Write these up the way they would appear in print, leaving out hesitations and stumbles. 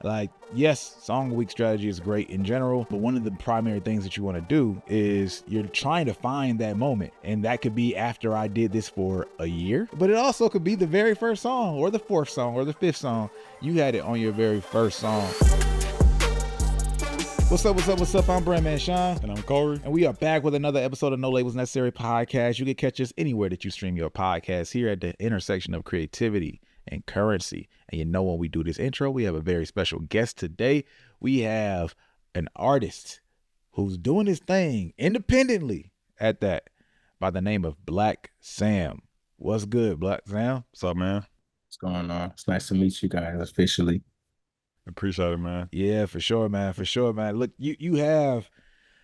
Like, yes, song of the week strategy is great in general, but one of the primary things that you want to do is you're trying to find that moment. And that could be after I did this for a year, but it also could be the very first song or the fourth song or the fifth song. You had it on your very first song. What's up, what's up, what's up? I'm Brandman Sean. And I'm Corey. And we are back with another episode of No Labels Necessary podcast. You can catch us anywhere that you stream your podcast, here at the intersection of creativity and currency. And you know, when we do this intro, we have a very special guest today. We have an artist who's doing his thing independently at that, by the name of Black Sam. What's good, Black Sam? What's up, man? What's going on? It's nice to meet you guys officially. Appreciate it, man. Yeah, for sure, man. For sure, man. Look, you have,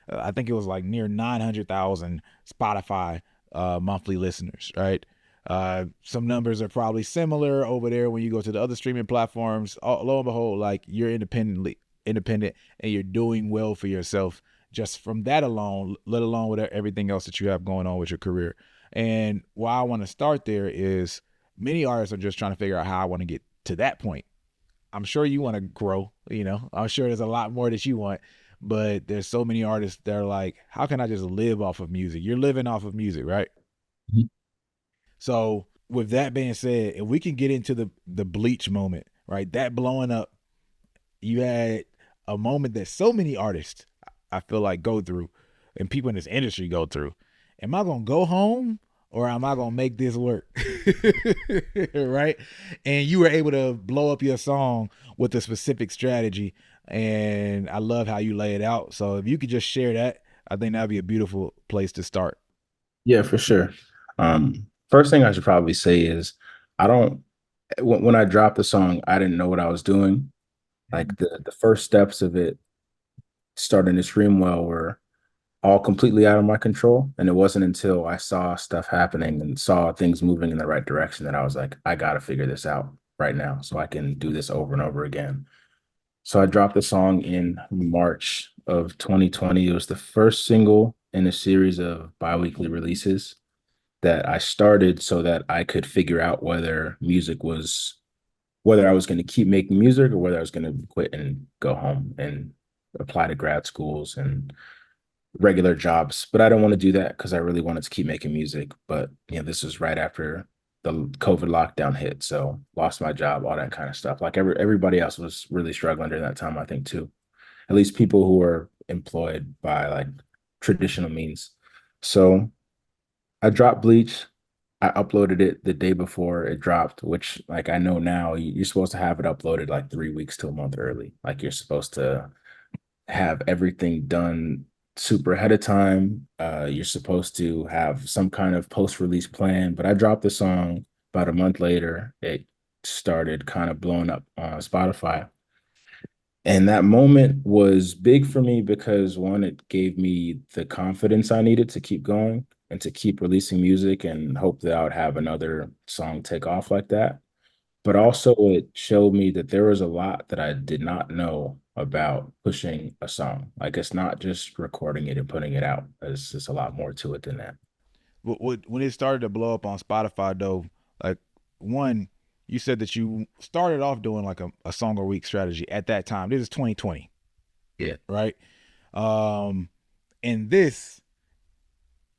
I think it was like near 900,000 Spotify monthly listeners, right? Some numbers are probably similar over there when you go to the other streaming platforms. Lo and behold, like, you're independent and you're doing well for yourself just from that alone, let alone with everything else that you have going on with your career. And why I want to start there is many artists are just trying to figure out how I want to get to that point. I'm sure you want to grow, I'm sure there's a lot more that you want, but there's so many artists that are like, how can I just live off of music? You're living off of music, right? Mm-hmm. So with that being said, if we can get into the Bleach moment, right? That blowing up, you had a moment that so many artists, I feel like, go through, and people in this industry go through. Am I going to go home or am I going to make this work? Right? And you were able to blow up your song with a specific strategy. And I love how you lay it out. So if you could just share that, I think that'd be a beautiful place to start. Yeah, for sure. First thing I should probably say is when I dropped the song, I didn't know what I was doing. Like the first steps of it starting to stream well were all completely out of my control. And it wasn't until I saw stuff happening and saw things moving in the right direction that I was like, I got to figure this out right now so I can do this over and over again. So I dropped the song in March of 2020. It was the first single in a series of bi-weekly releases that I started so that I could figure out whether I was going to keep making music or whether I was going to quit and go home and apply to grad schools and regular jobs. But I don't want to do that because I really wanted to keep making music. But this was right after the COVID lockdown hit, so lost my job, all that kind of stuff. Like everybody else was really struggling during that time, I think, too. At least people who were employed by like traditional means. So I dropped Bleach. I uploaded it the day before it dropped, which, like, I know now you're supposed to have it uploaded like 3 weeks to a month early. Like, you're supposed to have everything done super ahead of time. You're supposed to have some kind of post-release plan, but I dropped the song about a month later. It started kind of blowing up on Spotify. And that moment was big for me because, one, it gave me the confidence I needed to keep going and to keep releasing music and hope that I would have another song take off like that. But also it showed me that there was a lot that I did not know about pushing a song. Like, it's not just recording it and putting it out. There's just a lot more to it than that. When it started to blow up on Spotify, though, like, one, you said that you started off doing like a song a week strategy at that time. This is 2020. Yeah. Right? And this,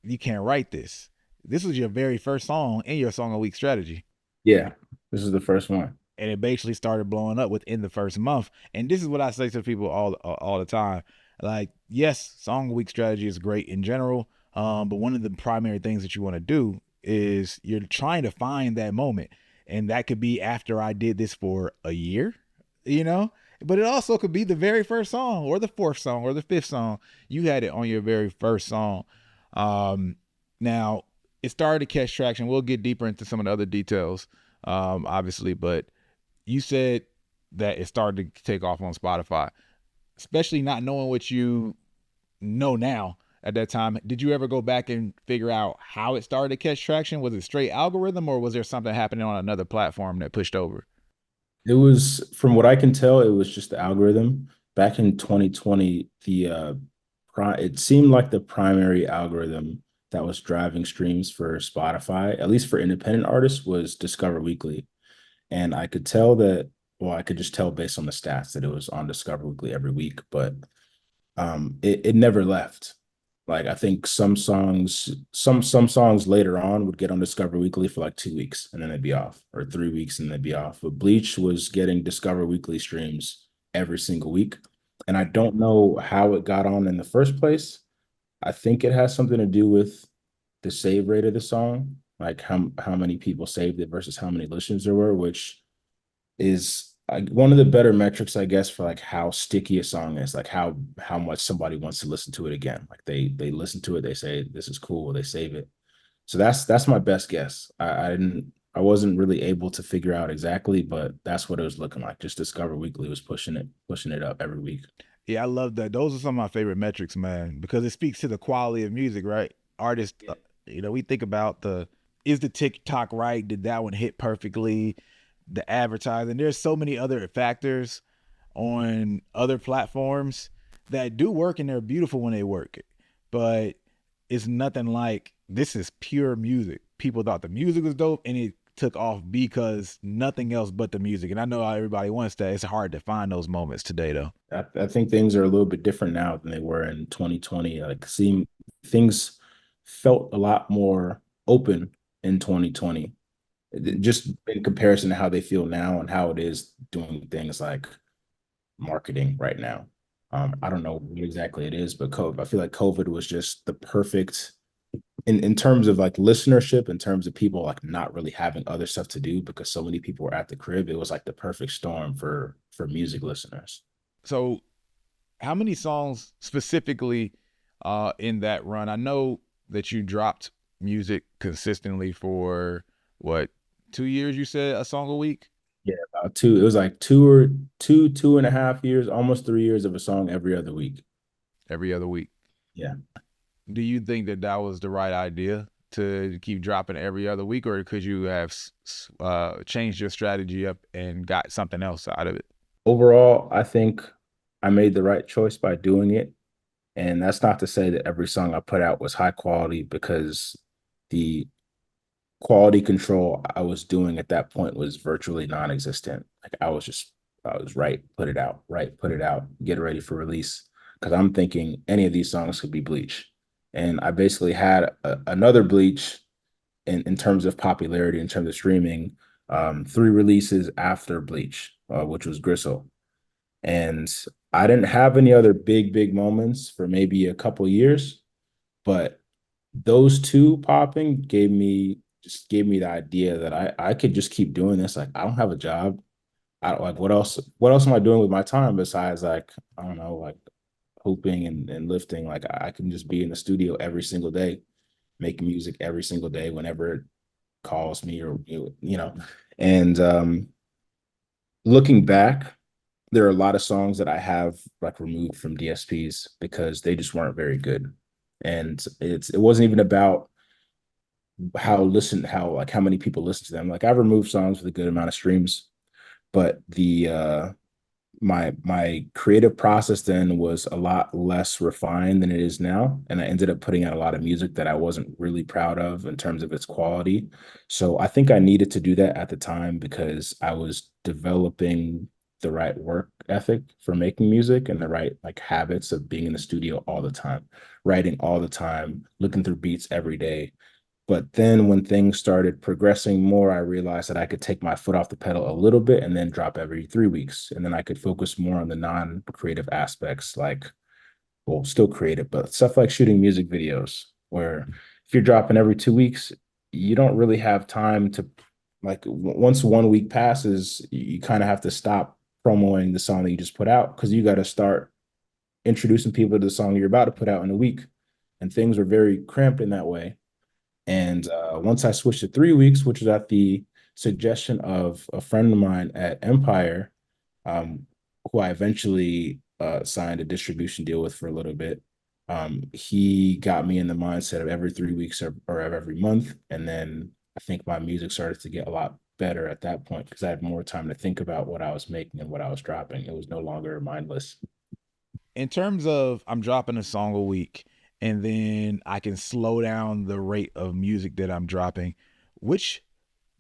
you can't write this. This was your very first song in your song a week strategy. Yeah. This is the first one. And it basically started blowing up within the first month. And this is what I say to people all the time. Like, yes, song a week strategy is great in general. But one of the primary things that you want to do is you're trying to find that moment. And that could be after I did this for a year, but it also could be the very first song or the fourth song or the fifth song. You had it on your very first song. Now it started to catch traction. We'll get deeper into some of the other details, obviously, but you said that it started to take off on Spotify, especially not knowing what you know now. At that time, did you ever go back and figure out how it started to catch traction? Was it straight algorithm, or was there something happening on another platform that pushed over? It was, from what I can tell, it was just the algorithm. Back in 2020, it seemed like the primary algorithm that was driving streams for Spotify, at least for independent artists, was Discover Weekly. And I could tell that well, I could just tell based on the stats that it was on Discover Weekly every week, but it never left. Like I think some songs later on would get on Discover Weekly for like 2 weeks and then they'd be off, or 3 weeks and they'd be off. But Bleach was getting Discover Weekly streams every single week. And I don't know how it got on in the first place. I think it has something to do with the save rate of the song, like how many people saved it versus how many listens there were, which is one of the better metrics, I guess, for like how sticky a song is, like how much somebody wants to listen to it again. Like they listen to it, they say this is cool, they save it. So that's my best guess. I wasn't really able to figure out exactly, but that's what it was looking like. Just Discover Weekly was pushing it up every week. Yeah, I love that. Those are some of my favorite metrics, man, because it speaks to the quality of music, right? Artists, we think about is the TikTok right? Did that one hit perfectly? The advertising. There's so many other factors on other platforms that do work and they're beautiful when they work. But it's nothing like this is pure music. People thought the music was dope and it took off because nothing else but the music. And I know how everybody wants that. It's hard to find those moments today, though. I think things are a little bit different now than they were in 2020. Like seeing things felt a lot more open in 2020, just in comparison to how they feel now and how it is doing things like marketing right now. I don't know what exactly it is, but COVID, I feel like COVID was just the perfect in terms of like listenership, in terms of people like not really having other stuff to do because so many people were at the crib. It was like the perfect storm for music listeners. So, how many songs specifically in that run? I know that you dropped music consistently for what, 2 years? You said a song a week Yeah, about two. It was like 2.5 years, almost 3 years of a song every other week. every other week. Yeah. Do you think that that was the right idea to keep dropping every other week, or could you have changed your strategy up and got something else out of it? Overall, I think I made the right choice by doing it. And that's not to say that every song I put out was high quality because the quality control I was doing at that point was virtually non-existent. Like I was right, put it out, right, put it out, get it ready for release. Because I'm thinking any of these songs could be Bleach. And I basically had another Bleach in terms of popularity, in terms of streaming, 3 releases after Bleach, which was Gristle. And I didn't have any other big moments for maybe a couple years, but those two popping gave me the idea that I could just keep doing this. Like I don't have a job. I don't like what else am I doing with my time besides like I don't know, like hooping and lifting. Like I can just be in the studio every single day, making music every single day whenever it calls me or you know. And looking back, there are a lot of songs that I have like removed from DSPs because they just weren't very good. And it wasn't even about how many people listen to them. Like I've removed songs with a good amount of streams, but the my creative process then was a lot less refined than it is now. And I ended up putting out a lot of music that I wasn't really proud of in terms of its quality. So I think I needed to do that at the time because I was developing the right work ethic for making music and the right like habits of being in the studio all the time, writing all the time, looking through beats every day. But then when things started progressing more, I realized that I could take my foot off the pedal a little bit and then drop every 3 weeks. And then I could focus more on the non-creative aspects, like, well, still creative, but stuff like shooting music videos, where if you're dropping every 2 weeks, you don't really have time to, like, once 1 week passes, you kind of have to stop promoting the song that you just put out because you got to start introducing people to the song you're about to put out in a week. And things are very cramped in that way. And once I switched to 3 weeks, which was at the suggestion of a friend of mine at Empire, um, who I eventually signed a distribution deal with for a little bit, he got me in the mindset of every 3 weeks or every month. And then I think my music started to get a lot better at that point because I had more time to think about what I was making and what I was dropping. It was no longer mindless. In terms of I'm dropping a song a week and then I can slow down the rate of music that I'm dropping, which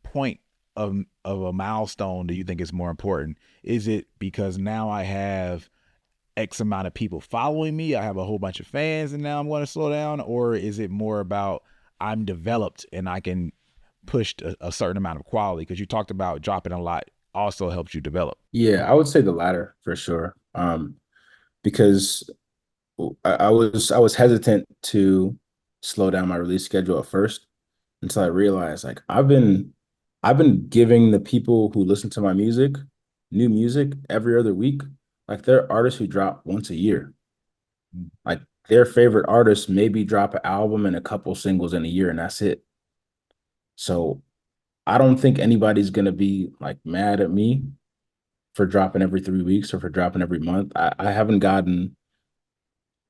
point of a milestone do you think is more important? Is it because now I have X amount of people following me, I have a whole bunch of fans, and now I'm going to slow down? Or is it more about I'm developed and I can push a certain amount of quality? Because you talked about dropping a lot also helps you develop. Yeah, I would say the latter for sure. Because I was hesitant to slow down my release schedule at first until I realized like I've been giving the people who listen to my music new music every other week. Like there are artists who drop once a year. Like their favorite artists maybe drop an album and a couple singles in a year, and that's it. So I don't think anybody's gonna be like mad at me for dropping every 3 weeks or for dropping every month. I haven't gotten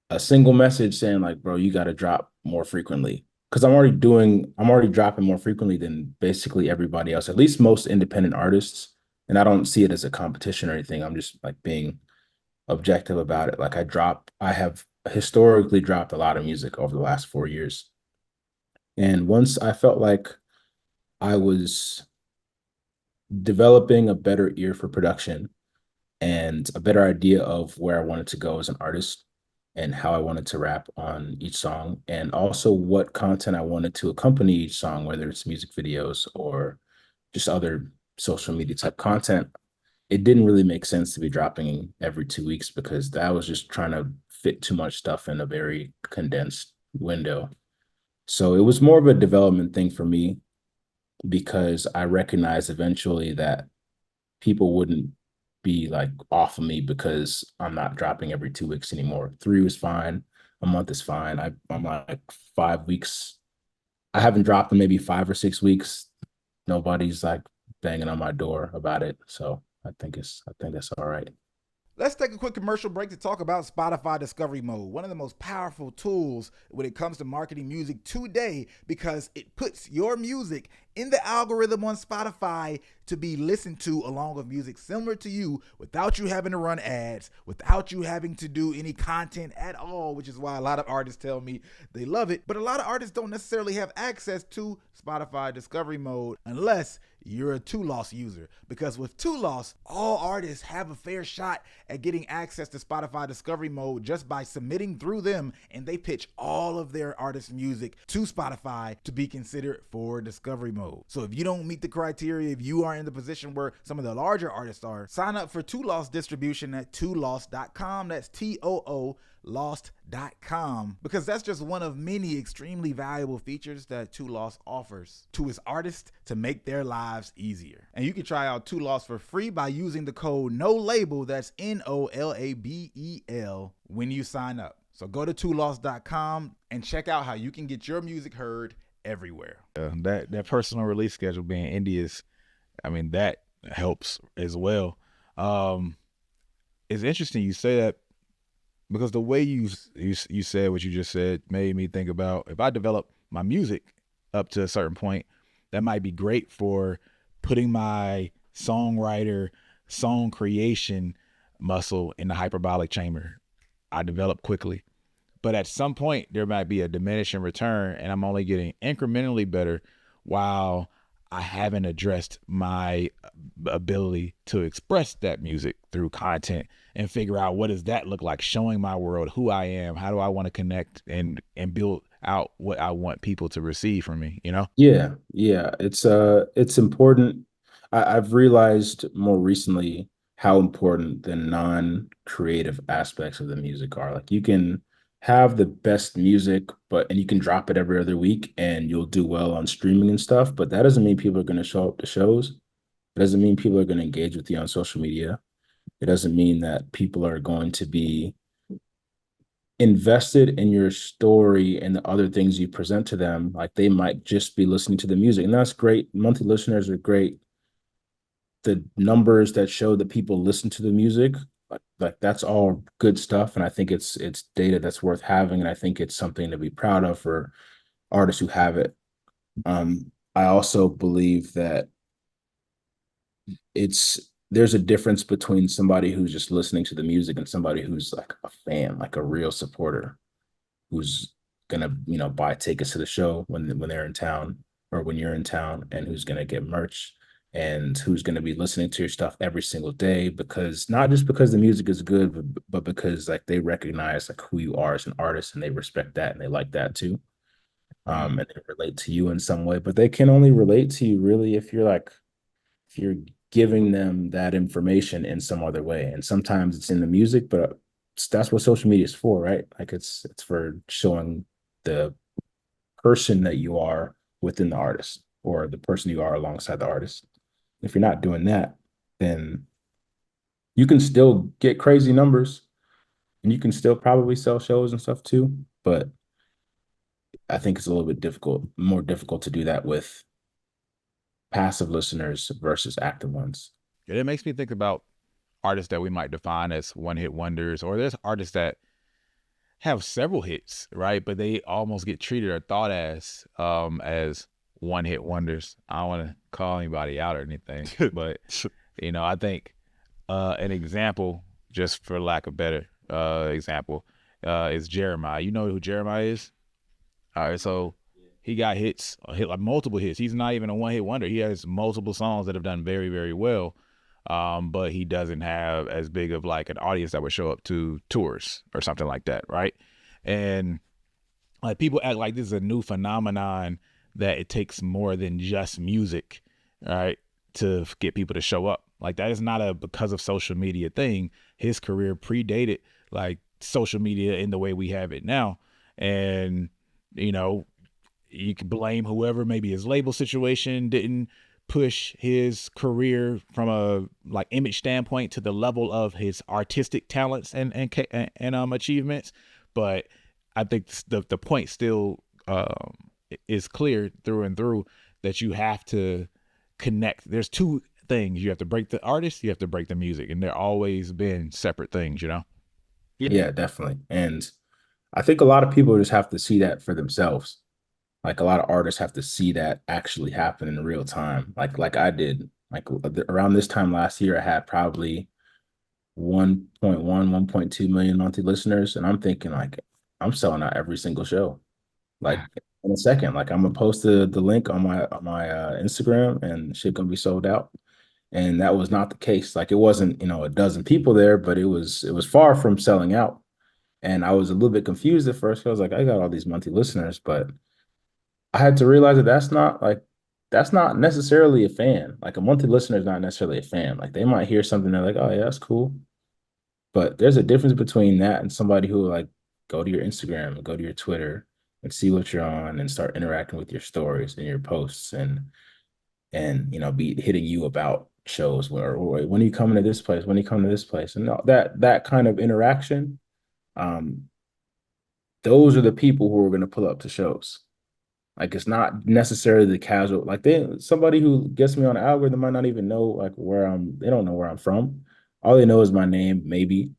a single message saying like, bro, you got to drop more frequently. Because I'm already dropping more frequently than basically everybody else, at least most independent artists. And I don't see it as a competition or anything. I'm just like being objective about it. Like I have historically dropped a lot of music over the last 4 years. And once I felt like I was developing a better ear for production and a better idea of where I wanted to go as an artist and how I wanted to rap on each song, and also what content I wanted to accompany each song, whether it's music videos or just other social media type content. It didn't really make sense to be dropping every 2 weeks because that was just trying to fit too much stuff in a very condensed window. So it was more of a development thing for me because I recognized eventually that people wouldn't be like off of me because I'm not dropping every 2 weeks anymore. 3 was fine. A month is fine. I'm like 5 weeks. I haven't dropped in maybe 5 or 6 weeks. Nobody's like banging on my door about it. So I think that's all right. Let's take a quick commercial break to talk about Spotify Discovery Mode, one of the most powerful tools when it comes to marketing music today, because it puts your music in the algorithm on Spotify to be listened to along with music similar to you without you having to run ads, without you having to do any content at all, which is why a lot of artists tell me they love it. But a lot of artists don't necessarily have access to Spotify Discovery Mode unless you're a 2Loss user, because with 2Loss, all artists have a fair shot at getting access to Spotify Discovery Mode just by submitting through them, and they pitch all of their artists' music to Spotify to be considered for Discovery Mode. So if you don't meet the criteria, if you are in the position where some of the larger artists are, sign up for 2Loss distribution at 2loss.com. That's TOO lost.com, because that's just one of many extremely valuable features that 2Loss offers to its artists to make their lives easier. And you can try out 2Loss for free by using the code NOLABEL, that's NOLABEL, when you sign up. So go to 2loss.com and check out how you can get your music heard everywhere. That personal release schedule being indie is, I mean, that helps as well. It's interesting you say that, because the way you said what you just said made me think about, if I develop my music up to a certain point, that might be great for putting my songwriter, song creation muscle in the hyperbolic chamber. I develop quickly. But at some point, there might be a diminishing return, and I'm only getting incrementally better while I haven't addressed my ability to express that music through content and figure out what does that look like, showing my world who I am, how do I want to connect and build out what I want people to receive from me, you know? Yeah, yeah. It's important. I've realized more recently how important the non-creative aspects of the music are. Like you can have the best music, and you can drop it every other week and you'll do well on streaming and stuff, but that doesn't mean people are going to show up to shows. It doesn't mean people are going to engage with you on social media. It doesn't mean that people are going to be invested in your story and the other things you present to them. Like they might just be listening to the music, and that's great. Monthly listeners are great. The numbers that show that people listen to the music, like that's all good stuff. And I think it's data that's worth having. And I think it's something to be proud of for artists who have it. I also believe that there's a difference between somebody who's just listening to the music and somebody who's like a fan, like a real supporter, who's gonna, buy tickets to the show when they're in town or when you're in town, and who's gonna get merch and who's going to be listening to your stuff every single day, because not just because the music is good, but because like they recognize like who you are as an artist and they respect that and they like that too. And they relate to you in some way, but they can only relate to you really if you're giving them that information in some other way. And sometimes it's in the music, but that's what social media is for, right? Like it's for showing the person that you are within the artist, or the person you are alongside the artist. If you're not doing that, then you can still get crazy numbers and you can still probably sell shows and stuff too. But I think it's a little bit more difficult to do that with passive listeners versus active ones. It makes me think about artists that we might define as one-hit wonders, or there's artists that have several hits, right? But they almost get treated or thought as one-hit wonders. I don't want to call anybody out or anything, but I think an example, just for lack of better example, is Jeremiah. You know who Jeremiah is? All right, so he got like multiple hits. He's not even a one-hit wonder. He has multiple songs that have done very, very well, but he doesn't have as big of like an audience that would show up to tours or something like that, right? And like people act like this is a new phenomenon, that it takes more than just music, right, to get people to show up. Like that is not a because of social media thing. His career predated like social media in the way we have it now. And you can blame whoever, maybe his label situation didn't push his career from a like image standpoint to the level of his artistic talents and achievements. But I think the point still is clear through and through, that you have to connect. There's two things. You have to break the artist, you have to break the music, and they're always been separate things, Yeah, definitely. And I think a lot of people just have to see that for themselves. Like a lot of artists have to see that actually happen in real time. Like I did. Like around this time last year, I had probably 1.1, 1.2 million monthly listeners. And I'm thinking like, I'm selling out every single show. Like in a second, like I'm gonna post the link on my Instagram and shit gonna be sold out. And that was not the case. Like it wasn't, a dozen people there, but it was far from selling out. And I was a little bit confused at first. I was like, I got all these monthly listeners, but I had to realize that that's not necessarily a fan. Like a monthly listener is not necessarily a fan. Like they might hear something, they're like, oh yeah, that's cool. But there's a difference between that and somebody who like go to your Instagram and go to your Twitter and see what you're on and start interacting with your stories and your posts and be hitting you about shows where when are you coming to this place? When are you coming to this place? And that kind of interaction, those are the people who are going to pull up to shows. Like it's not necessarily the casual, like somebody who gets me on an algorithm might not even know like they don't know where I'm from. All they know is my name, maybe.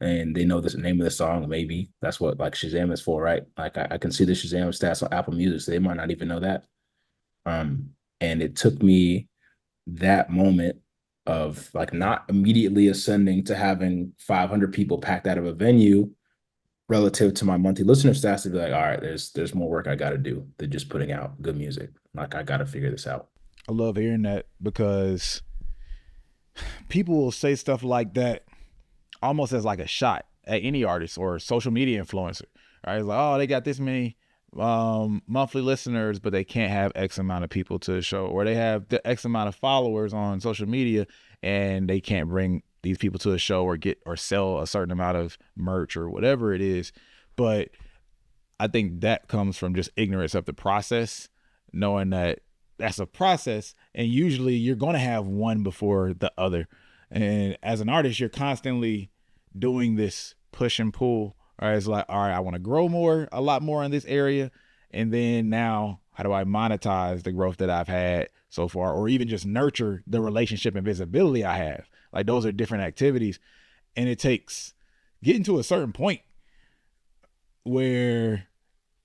And they know the name of the song, maybe. That's what like Shazam is for, right? Like I can see the Shazam stats on Apple Music, so they might not even know that. And it took me that moment of like not immediately ascending to having 500 people packed out of a venue relative to my monthly listener stats to be like, all right, there's more work I got to do than just putting out good music. Like I got to figure this out. I love hearing that, because people will say stuff like that almost as like a shot at any artist or social media influencer, right? It's like, oh, they got this many monthly listeners, but they can't have X amount of people to the show, or they have the X amount of followers on social media and they can't bring these people to a show or get or sell a certain amount of merch or whatever it is. But I think that comes from just ignorance of the process, knowing that that's a process, and usually you're going to have one before the other. And as an artist, you're constantly doing this push and pull. All right, it's like, all right, I want to grow a lot more in this area. And then now, how do I monetize the growth that I've had so far, or even just nurture the relationship and visibility I have? Like those are different activities. And it takes getting to a certain point where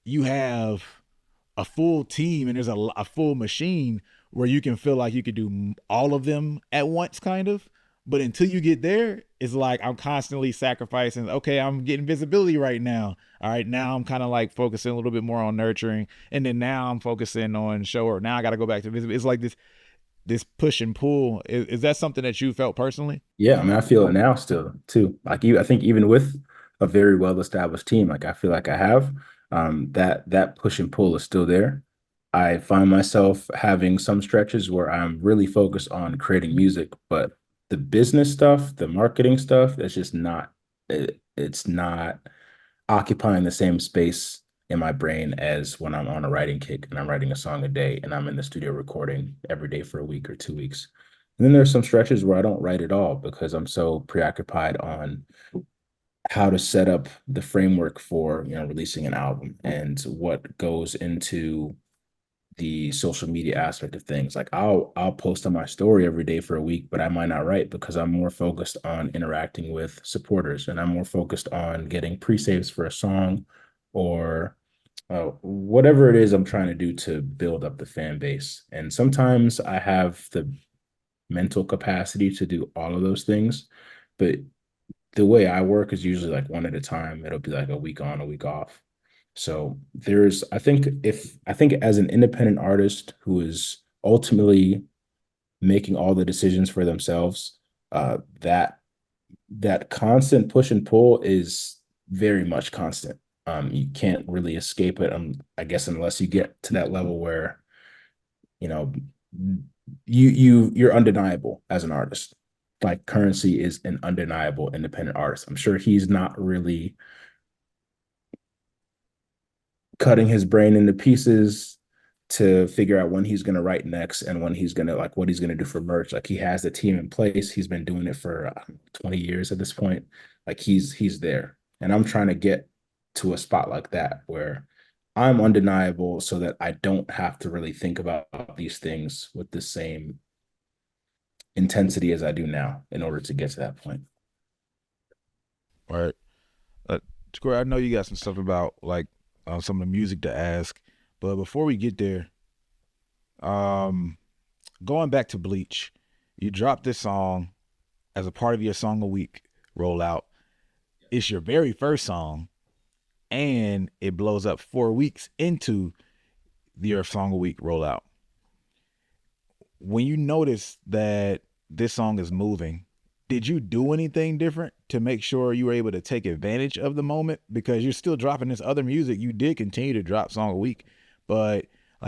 you have a full team and there's a full machine where you can feel like you could do all of them at once, kind of. But until you get there, it's like I'm constantly sacrificing. Okay, I'm getting visibility right now. All right, now I'm kind of like focusing a little bit more on nurturing. And then now I'm focusing on show, or now I got to go back to visibility. It's like this push and pull, is that something that you felt personally? Yeah, I mean, I feel it now still too. Like I think even with a very well established team, like I feel like I have, that push and pull is still there. I find myself having some stretches where I'm really focused on creating music, but the business stuff, the marketing stuff, that's just not it's not occupying the same space in my brain as when I'm on a writing kick and I'm writing a song a day and I'm in the studio recording every day for a week or 2 weeks. And then there's some stretches where I don't write at all because I'm so preoccupied on how to set up the framework for, releasing an album and what goes into the social media aspect of things. Like I'll post on my story every day for a week, but I might not write because I'm more focused on interacting with supporters and I'm more focused on getting pre-saves for a song or whatever it is I'm trying to do to build up the fan base. And sometimes I have the mental capacity to do all of those things, but the way I work is usually like one at a time. It'll be like a week on, a week off. So I think as an independent artist who is ultimately making all the decisions for themselves, that constant push and pull is very much constant. You can't really escape it, I guess, unless you get to that level where, you know, you're undeniable as an artist. Like Currency is an undeniable independent artist. I'm sure he's not really cutting his brain into pieces to figure out when he's going to write next and when he's going to what he's going to do for merch. Like he has the team in place. He's been doing it for 20 years at this point. Like he's there. And I'm trying to get to a spot like that where I'm undeniable so that I don't have to really think about these things with the same intensity as I do now in order to get to that point. All right. Square, I know you got some stuff about some of the music to ask, but before we get there, going back to Bleach, you dropped this song as a part of your Song a Week rollout. It's your very first song, and it blows up 4 weeks into your Song a Week rollout. When you notice that this song is moving, did you do anything different to make sure you were able to take advantage of the moment? Because you're still dropping this other music. You did continue to drop Song a Week, but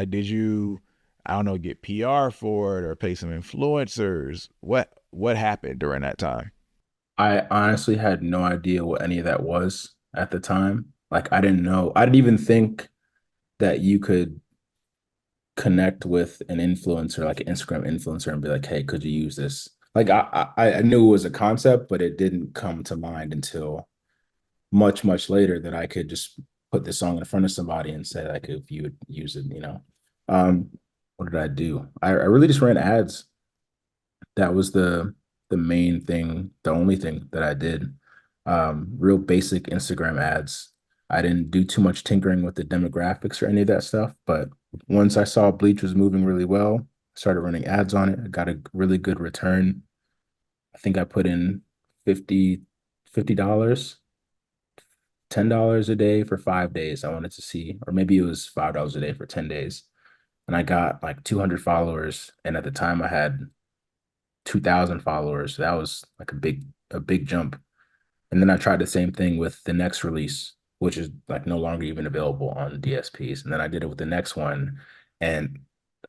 did you, I don't know, get PR for it or pay some influencers? What happened during that time? I honestly had no idea what any of that was at the time. Like I didn't know. I didn't even think that you could connect with an influencer, like an Instagram influencer, and be like, "Hey, could you use this?" Like I knew it was a concept, but it didn't come to mind until much later that I could just put this song in front of somebody and say like, if you would use it, what did I do? I really just ran ads. That was the main thing, the only thing that I did. Real basic Instagram ads. I didn't do too much tinkering with the demographics or any of that stuff, but once I saw Bleach was moving really well, I started running ads on it. I got a really good return. I think I put in 50 $50, $10 a day for 5 days. I wanted to see, or maybe it was $5 a day for 10 days. And I got like 200 followers. And at the time I had 2,000 followers. That was like a big jump. And then I tried the same thing with the next release, which is like no longer even available on DSPs. And then I did it with the next one. And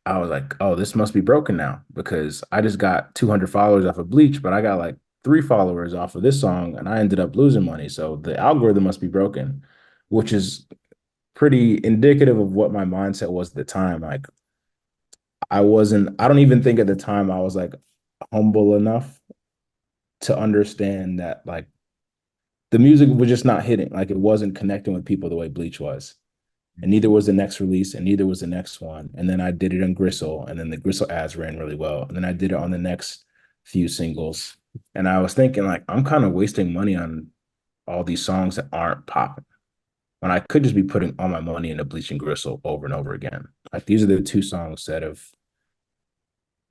I was like, oh, this must be broken now because I just got 200 followers off of Bleach, but I got like 3 followers off of this song and I ended up losing money. So the algorithm must be broken, which is pretty indicative of what my mindset was at the time. Like I don't even think at the time I was like humble enough to understand that like the music was just not hitting. Like it wasn't connecting with people the way Bleach was. And neither was the next release, and neither was the next one. And then I did it on Gristle, and then the Gristle ads ran really well. And then I did it on the next few singles. And I was thinking, like, I'm kind of wasting money on all these songs that aren't popping. When I could just be putting all my money into Bleach and Gristle over and over again. Like these are the two songs that have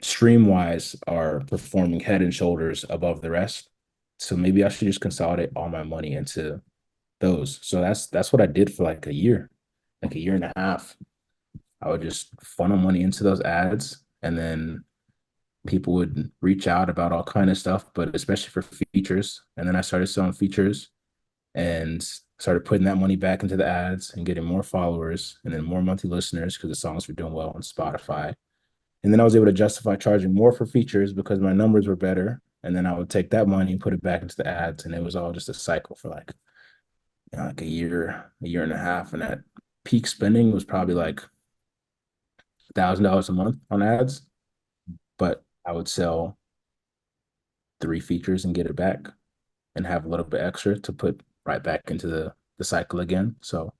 stream wise are performing head and shoulders above the rest. So maybe I should just consolidate all my money into those. So that's what I did for like a year and a half. I would just funnel money into those ads and then people would reach out about all kind of stuff, but especially for features. And then I started selling features and started putting that money back into the ads and getting more followers and then more monthly listeners because the songs were doing well on Spotify. And then I was able to justify charging more for features because my numbers were better. And then I would take that money and put it back into the ads. And it was all just a cycle for like, like a year and a half. And that peak spending was probably like $1,000 a month on ads. But I would sell 3 features and get it back and have a little bit extra to put right back into the cycle again. So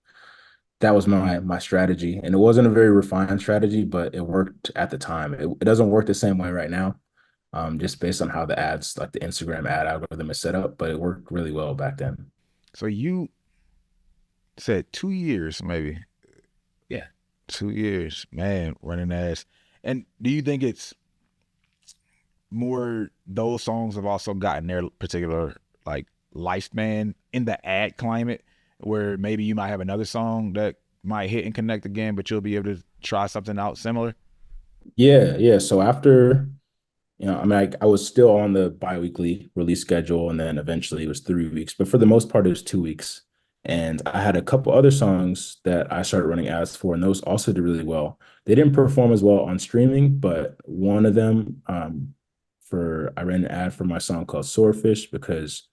that was my strategy. And it wasn't a very refined strategy, but it worked at the time. It doesn't work the same way right now, just based on how the ads, like the Instagram ad algorithm is set up, but it worked really well back then. So you said 2 years, maybe. Yeah. 2 years, man, running ads. And do you think it's more those songs have also gotten their particular like lifespan in the ad climate where maybe you might have another song that might hit and connect again, but you'll be able to try something out similar? Yeah. So after, I mean, I was still on the biweekly release schedule, and then eventually it was 3 weeks. But for the most part, it was 2 weeks. And I had a couple other songs that I started running ads for, and those also did really well. They didn't perform as well on streaming, but one of them, I ran an ad for my song called Swordfish because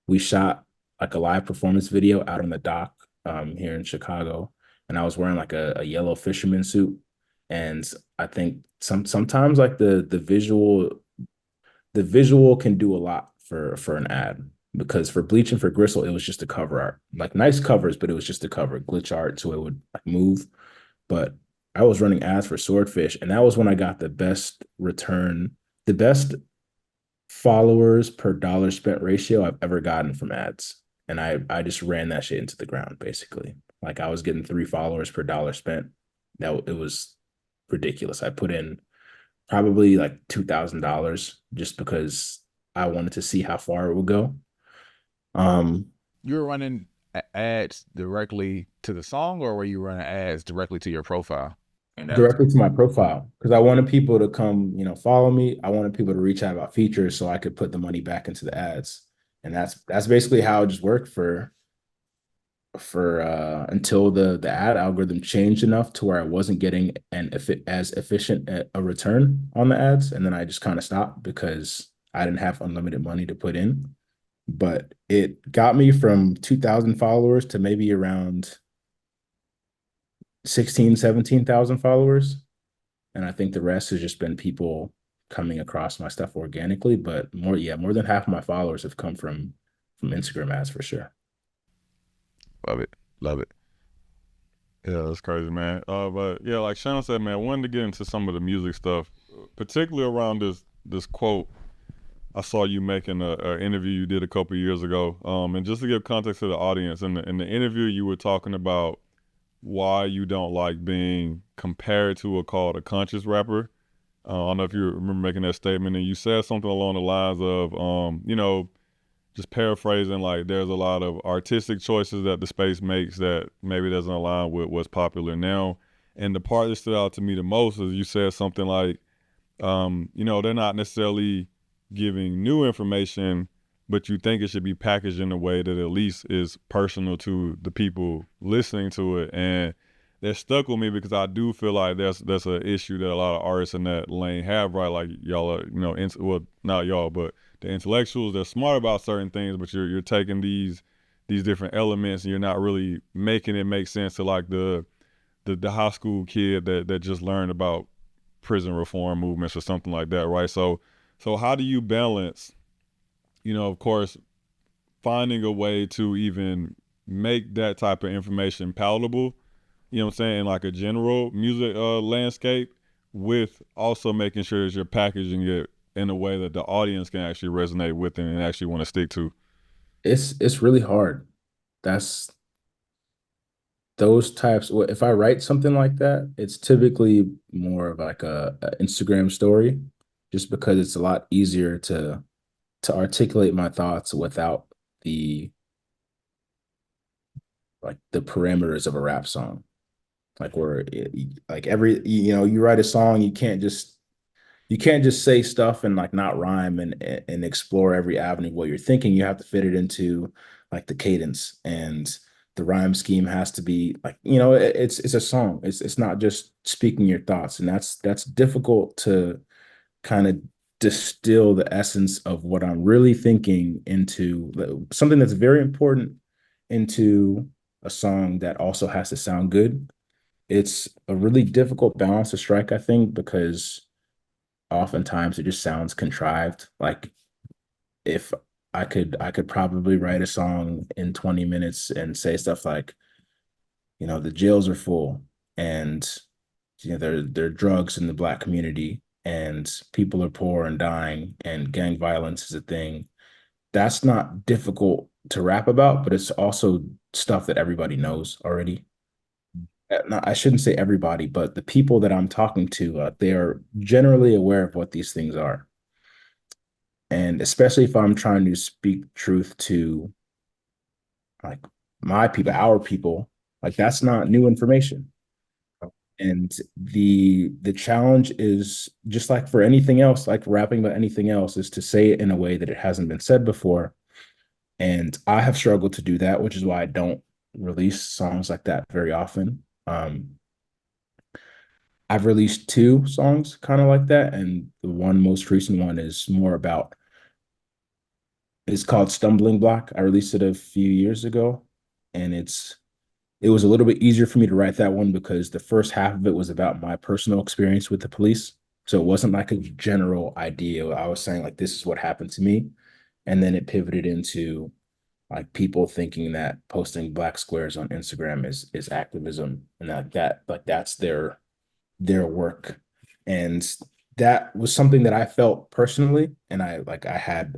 we shot like a live performance video out on the dock here in Chicago, and I was wearing like a yellow fisherman suit. And I think sometimes like the visual can do a lot for an ad, because for Bleach and for Gristle, it was just a cover art, like nice covers, but it was just a cover glitch art so it would like move. But I was running ads for Swordfish, and that was when I got the best return, the best followers per dollar spent ratio I've ever gotten from ads. And I just ran that shit into the ground, basically. Like I was getting 3 followers per dollar spent. It was ridiculous. I put in probably like $2,000 just because I wanted to see how far it would go. You were running ads directly to the song, or were you running ads directly to your profile? Directly to my profile, because I wanted people to come, follow me. I wanted people to reach out about features so I could put the money back into the ads. And that's basically how it just worked for until the ad algorithm changed enough to where I wasn't getting as efficient a return on the ads. And then I just kind of stopped because I didn't have unlimited money to put in. But it got me from 2,000 followers to maybe around 16, 17,000 followers. And I think the rest has just been people coming across my stuff organically. But more than half of my followers have come from Instagram ads for sure. Love it. Yeah, that's crazy, man. But yeah, like Shannon said, man, I wanted to get into some of the music stuff, particularly around this quote I saw you making a interview you did a couple of years ago. And just to give context to the audience, in the interview, you were talking about why you don't like being compared to or called a conscious rapper. I don't know if you remember making that statement, and you said something along the lines of, just paraphrasing, like there's a lot of artistic choices that the space makes that maybe doesn't align with what's popular now. And the part that stood out to me the most is you said something like, they're not necessarily giving new information, but you think it should be packaged in a way that at least is personal to the people listening to it. And that stuck with me because I do feel like that's an issue that a lot of artists in that lane have, right? Like y'all are, well, not y'all, but the intellectuals, they're smart about certain things, but you're taking these different elements and you're not really making it make sense to like the high school kid that just learned about prison reform movements or something like that, right? So how do you balance, of course, finding a way to even make that type of information palatable, you know what I'm saying, like a general music landscape, with also making sure that you're packaging it in a way that the audience can actually resonate with it and actually want to stick to? It's really hard. That's those types. If I write something like that, it's typically more of like a Instagram story, just because it's a lot easier to articulate my thoughts without the the parameters of a rap song. Like where like you write a song, you can't just you can't just say stuff and like not rhyme and explore every avenue of what you're thinking. You have to fit it into like the cadence, and the rhyme scheme has to be like, it's a song. It's not just speaking your thoughts, and that's difficult to kind of distill the essence of what I'm really thinking into something that's very important into a song that also has to sound good. It's a really difficult balance to strike, I think, because oftentimes it just sounds contrived. Like if I could probably write a song in 20 minutes and say stuff like, the jails are full, and there are drugs in the Black community, and people are poor and dying, and gang violence is a thing. That's not difficult to rap about, but it's also stuff that everybody knows already. I shouldn't say everybody, but the people that I'm talking to, they are generally aware of what these things are. And especially if I'm trying to speak truth to like my people, our people, like that's not new information. And the challenge is just like for anything else, like rapping about anything else, is to say it in a way that it hasn't been said before. And I have struggled to do that, which is why I don't release songs like that very often. I've released two songs kind of like that, and the one most recent one is more about, it's called Stumbling Block. I released it a few years ago, and it was a little bit easier for me to write that one because the first half of it was about my personal experience with the police. So it wasn't like a general idea. I was saying like this is what happened to me. And then it pivoted into like people thinking that posting black squares on Instagram is activism, and like that's their work. And that was something that I felt personally, and I had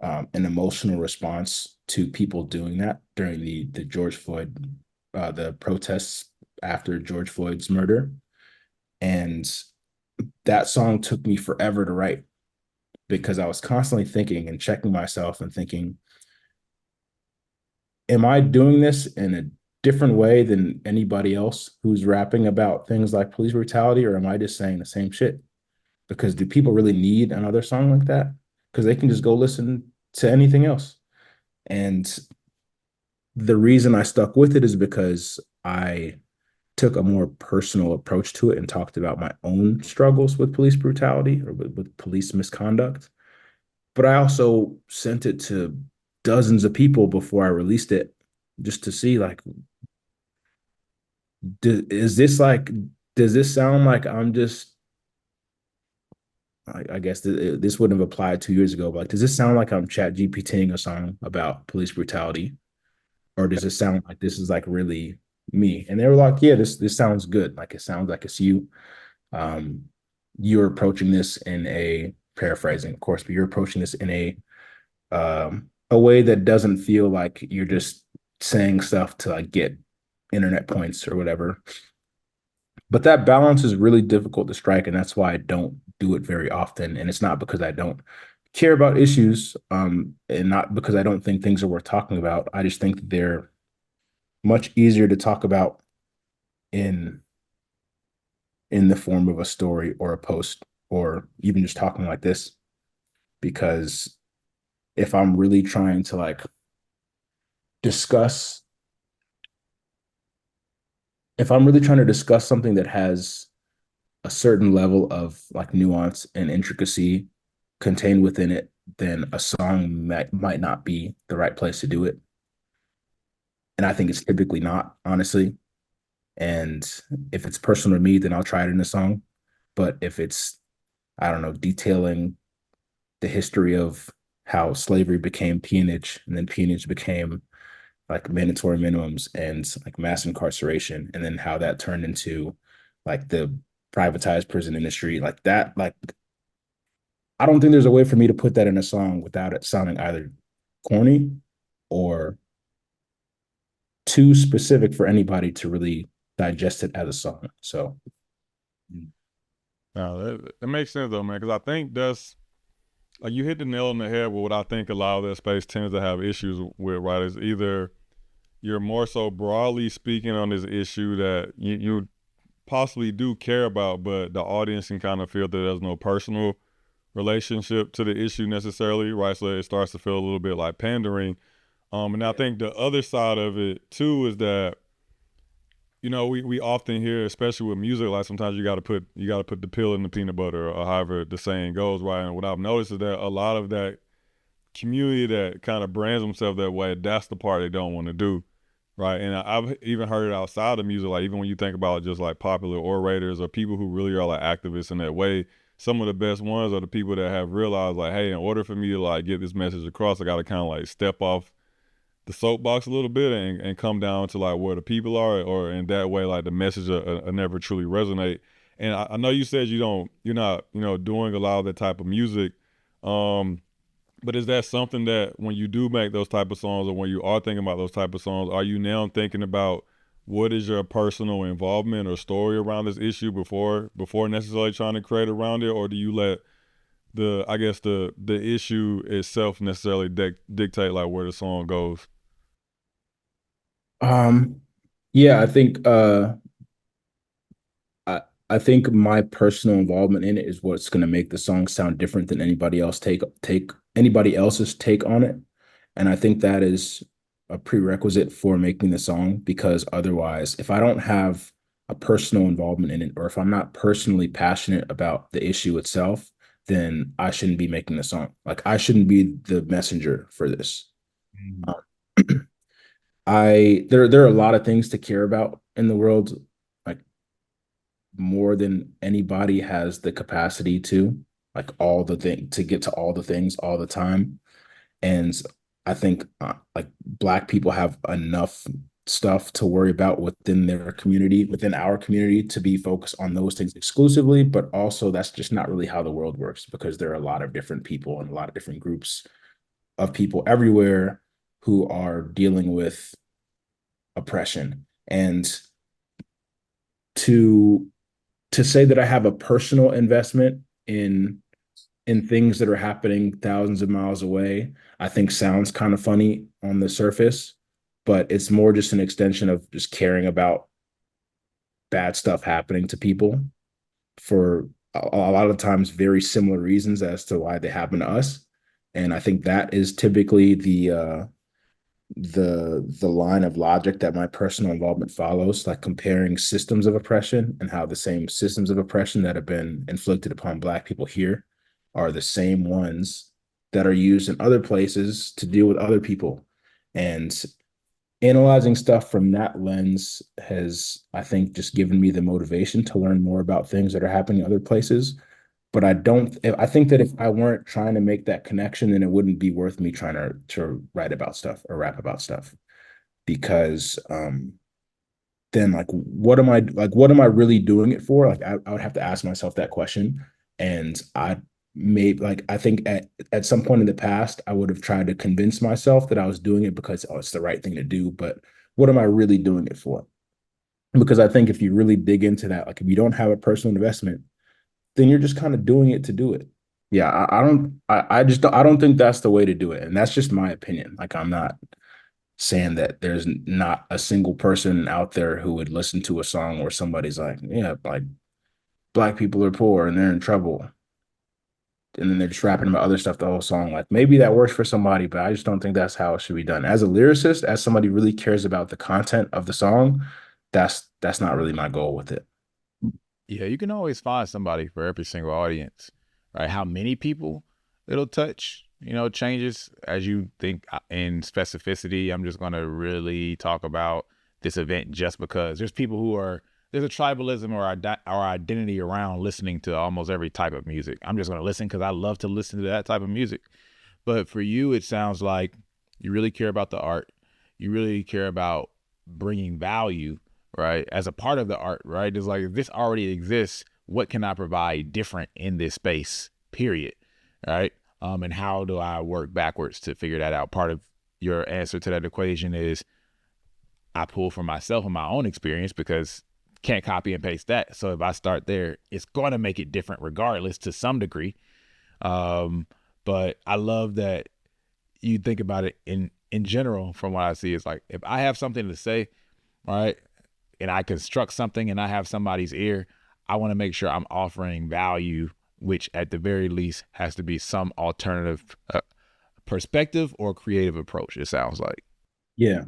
an emotional response to people doing that during the George Floyd, the protests after George Floyd's murder. And that song took me forever to write because I was constantly thinking and checking myself and thinking, am I doing this in a different way than anybody else who's rapping about things like police brutality, or am I just saying the same shit? Because do people really need another song like that? Because they can just go listen to anything else. And the reason I stuck with it is because I took a more personal approach to it and talked about my own struggles with police brutality or with police misconduct. But I also sent it to dozens of people before I released it just to see like, is this like, does this sound like I'm just, I guess this wouldn't have applied 2 years ago, but like, does this sound like I'm chat GPTing a song about police brutality? Or does it sound like this is like really me? And they were like, yeah, this sounds good. Like it sounds like it's you. Um, you're approaching this in a, paraphrasing, of course, but you're approaching this in a way that doesn't feel like you're just saying stuff to like get internet points or whatever. But that balance is really difficult to strike, and that's why I don't do it very often. And it's not because I don't care about issues, and not because I don't think things are worth talking about. I just think that they're much easier to talk about in in the form of a story or a post or even just talking like this. Because if I'm really trying to like discuss, if I'm really trying to discuss something that has a certain level of like nuance and intricacy contained within it, then a song might not be the right place to do it. And I think it's typically not, honestly. And if it's personal to me, then I'll try it in a song. But if it's, I don't know, detailing the history of how slavery became peonage, and then peonage became like mandatory minimums and like mass incarceration, and then how that turned into like the privatized prison industry, like that, like I don't think there's a way for me to put that in a song without it sounding either corny or too specific for anybody to really digest it as a song. So No, that makes sense though, man, because I think that's like you hit the nail on the head with what I think a lot of that space tends to have issues with, right? Is either you're more so broadly speaking on this issue that you possibly do care about, but the audience can kind of feel that there's no personal relationship to the issue necessarily, right? So it starts to feel a little bit like pandering. And I think the other side of it too is that, you know, we often hear, especially with music, like sometimes you gotta put the pill in the peanut butter, or however the saying goes, right? And what I've noticed is that a lot of that community that kind of brands themselves that way, that's the part they don't want to do, right? And I've even heard it outside of music, like even when you think about just like popular orators or people who really are like activists in that way, some of the best ones are the people that have realized like, hey, in order for me to like get this message across, I got to kind of like step off the soapbox a little bit and come down to like where the people are, or in that way, like the message will never truly resonate. And I know you said you're not, you know, doing a lot of that type of music. But is that something that when you do make those type of songs, or when you are thinking about those type of songs, are you now thinking about what is your personal involvement or story around this issue before necessarily trying to create around it? Or do you let the issue itself necessarily dictate like where the song goes? Yeah, I I think my personal involvement in it is what's going to make the song sound different than anybody else's take on it. And I think that is a prerequisite for making the song, because otherwise, if I don't have a personal involvement in it, or if I'm not personally passionate about the issue itself, then I shouldn't be making the song. Like, I shouldn't be the messenger for this. Mhm. There are a lot of things to care about in the world, like more than anybody has the capacity to, like all the thing to get to all the things all the time. And I think like Black people have enough stuff to worry about within our community, to be focused on those things exclusively. But also, that's just not really how the world works, because there are a lot of different people and a lot of different groups of people everywhere who are dealing with oppression. And to to say that I have a personal investment in things that are happening thousands of miles away, I think sounds kind of funny on the surface, but it's more just an extension of just caring about bad stuff happening to people for a lot of times very similar reasons as to why they happen to us. And I think that is typically the line of logic that my personal involvement follows, like comparing systems of oppression, and how the same systems of oppression that have been inflicted upon Black people here are the same ones that are used in other places to deal with other people. And analyzing stuff from that lens has, I think, just given me the motivation to learn more about things that are happening in other places. But I think that if I weren't trying to make that connection, then it wouldn't be worth me trying to write about stuff or rap about stuff. Because then, like, what am I really doing it for? Like, I would have to ask myself that question. And I think at some point in the past, I would have tried to convince myself that I was doing it because, oh, it's the right thing to do. But what am I really doing it for? Because I think if you really dig into that, like if you don't have a personal investment, then you're just kind of doing it to do it. Yeah, I don't think that's the way to do it. And that's just my opinion. Like, I'm not saying that there's not a single person out there who would listen to a song where somebody's like, yeah, like Black people are poor and they're in trouble. And then they're just rapping about other stuff the whole song. Like, maybe that works for somebody, but I just don't think that's how it should be done. As a lyricist, as somebody who really cares about the content of the song, that's not really my goal with it. Yeah, you can always find somebody for every single audience, right? How many people it'll touch, changes as you think in specificity. I'm just going to really talk about this event just because there's people there's a tribalism or our identity around listening to almost every type of music. I'm just going to listen because I love to listen to that type of music. But for you, it sounds like you really care about the art. You really care about bringing value, right? As a part of the art, right? It's like, if this already exists, what can I provide different in this space, period, right? And how do I work backwards to figure that out? Part of your answer to that equation is I pull from myself and my own experience, because can't copy and paste that. So if I start there, it's going to make it different regardless to some degree. But I love that you think about it in general. From what I see, it's like, if I have something to say, right, and I construct something and I have somebody's ear, I want to make sure I'm offering value, which at the very least has to be some alternative perspective or creative approach, it sounds like. Yeah.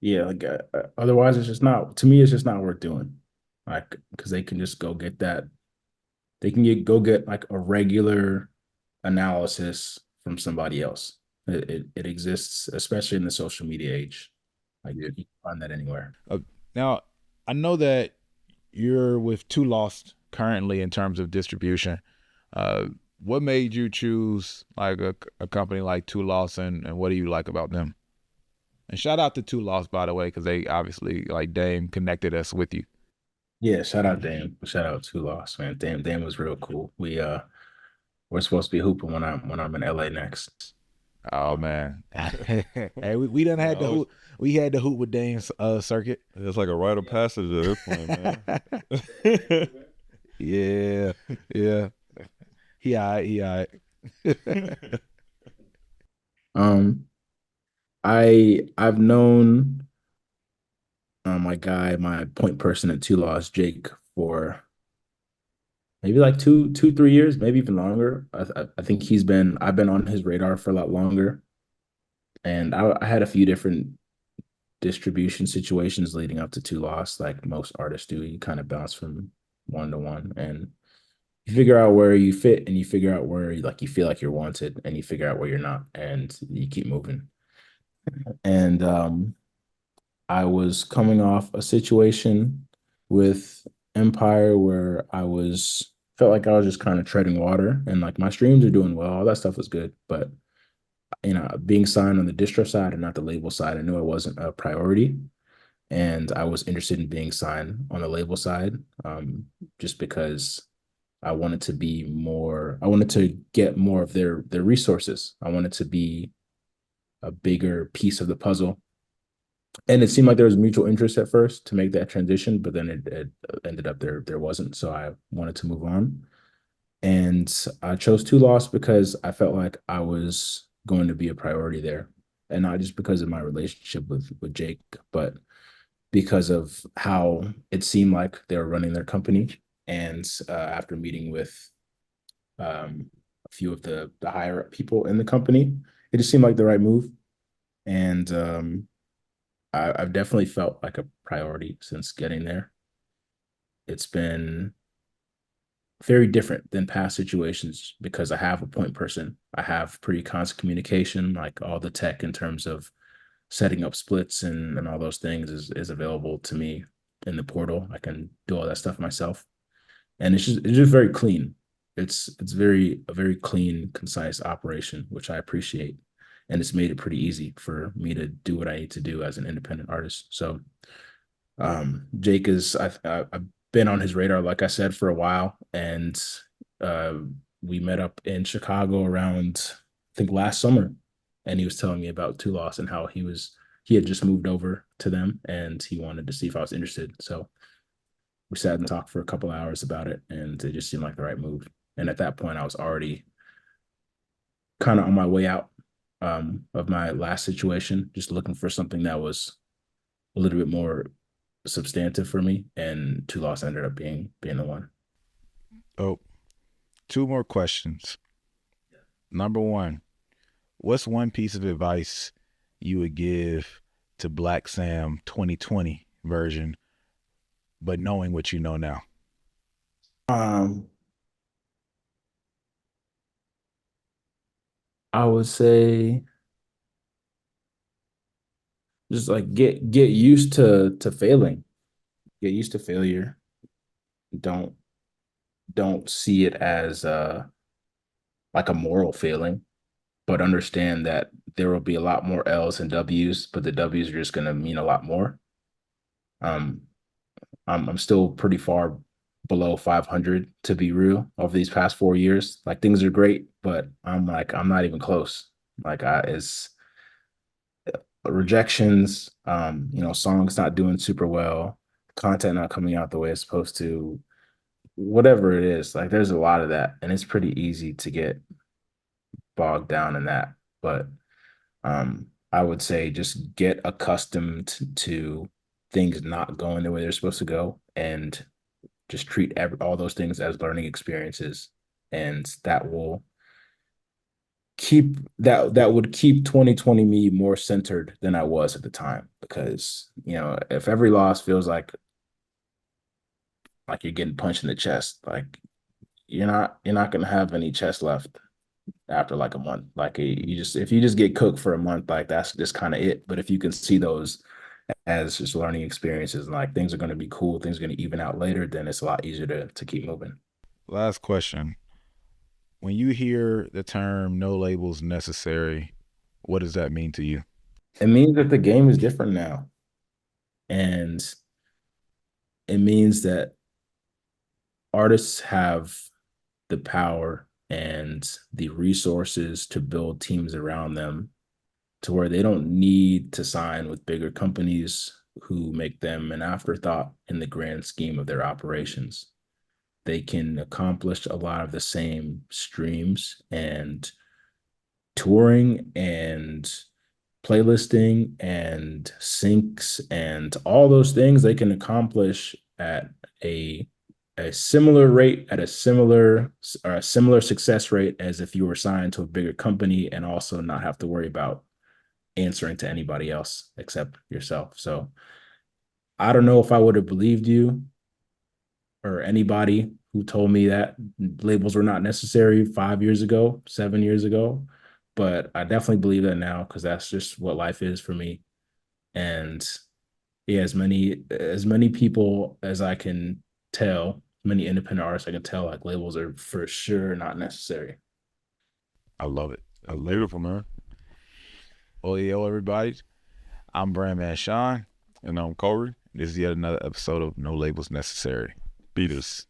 Yeah. Like, otherwise, it's just not, to me, it's just not worth doing. Like, because they can just go get that. They can go get like a regular analysis from somebody else. It exists, especially in the social media age. Like, you can find that anywhere. Now, I know that you're with Two Lost currently in terms of distribution. What made you choose like a company like Two Lost, and what do you like about them? And shout out to Two Lost, by the way, because they obviously, like, Dame connected us with you. Yeah, shout out Dame. Shout out to Lost, man. Dame was real cool. We're supposed to be hooping when I'm in LA next. Oh man, hey, we done had the hoop. We had the hoop with Dame's circuit. It's like a rite of passage at this point, man. Yeah, yeah. He all right. I've known my point person at Two Lost, Jake, for maybe like 3 years, maybe even longer. I think I've been on his radar for a lot longer. And I had a few different distribution situations leading up to Two Lost, like most artists do. You kind of bounce from one to one, and you figure out where you fit, and you figure out where you feel like you're wanted, and you figure out where you're not, and you keep moving. And I was coming off a situation with Empire where felt like I was just kind of treading water, and like my streams are doing well, all that stuff was good, but being signed on the distro side and not the label side, I knew it wasn't a priority. And I was interested in being signed on the label side, just because I wanted to get more of their resources. I wanted to be a bigger piece of the puzzle. And it seemed like there was mutual interest at first to make that transition, but then it ended up there wasn't. So I wanted to move on. And I chose Two Lost because I felt like I was going to be a priority there. And not just because of my relationship with Jake, but because of how it seemed like they were running their company. And after meeting with a few of the higher up people in the company, it just seemed like the right move. And I've definitely felt like a priority since getting there. It's been very different than past situations because I have a point person. I have pretty constant communication, like all the tech in terms of setting up splits and all those things is available to me in the portal. I can do all that stuff myself. And it's just very clean. It's a very clean, concise operation, which I appreciate. And it's made it pretty easy for me to do what I need to do as an independent artist. So Jake I've been on his radar, like I said, for a while. And we met up in Chicago around, I think, last summer. And he was telling me about Two Lost and how he had just moved over to them and he wanted to see if I was interested. So we sat and talked for a couple of hours about it, and it just seemed like the right move. And at that point, I was already kind of on my way out of my last situation, just looking for something that was a little bit more substantive for me. And Two Lost ended up being the one. Oh, two more questions. Number one, what's one piece of advice you would give to Black Sam 2020 version, but knowing what you know now? I would say just like get used to failing. Get used to failure. Don't see it as like a moral failing, but understand that there will be a lot more L's and W's, but the W's are just going to mean a lot more. I'm still pretty far below 500 to be real over these past 4 years. Like things are great, but I'm not even close. Like it's rejections, songs not doing super well, content not coming out the way it's supposed to, whatever it is. Like there's a lot of that, and it's pretty easy to get bogged down in that. But I would say just get accustomed to things not going the way they're supposed to go, and just treat all those things as learning experiences, and that will that would keep 2020 me more centered than I was at the time. Because if every loss feels like you're getting punched in the chest, like you're not gonna have any chest left after like a month. Like if you just get cooked for a month, like that's just kind of it. But if you can see those as just learning experiences, and like things are going to be cool, things are going to even out later, then it's a lot easier to keep moving. Last question. When you hear the term no labels necessary, what does that mean to you? It means that the game is different now. And it means that artists have the power and the resources to build teams around them to where they don't need to sign with bigger companies who make them an afterthought in the grand scheme of their operations. They can accomplish a lot of the same streams and touring and playlisting and syncs and all those things they can accomplish at a similar rate, at a similar success rate as if you were signed to a bigger company, and also not have to worry about answering to anybody else except yourself. So I don't know if I would have believed you or anybody who told me that labels were not necessary 5 years ago, 7 years ago, but I definitely believe that now, because that's just what life is for me. And yeah, as many people as I can tell, many independent artists I can tell, like labels are for sure not necessary. I love it. That's beautiful, man. Well, yo, everybody. I'm Brandman Sean. And I'm Corey. This is yet another episode of No Labels Necessary. Beat us.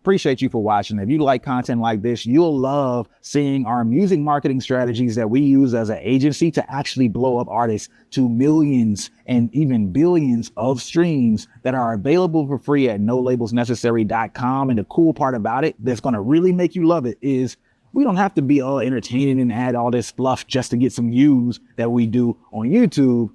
Appreciate you for watching. If you like content like this, you'll love seeing our music marketing strategies that we use as an agency to actually blow up artists to millions and even billions of streams that are available for free at nolabelsnecessary.com. And the cool part about it that's going to really make you love it is we don't have to be all entertaining and add all this fluff just to get some views that we do on YouTube.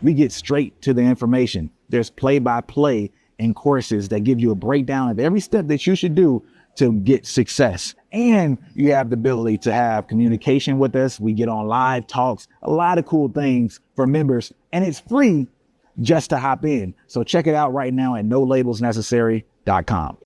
We get straight to the information. There's play-by-play and courses that give you a breakdown of every step that you should do to get success. And you have the ability to have communication with us. We get on live talks, a lot of cool things for members, and it's free just to hop in. So check it out right now at nolabelsnecessary.com.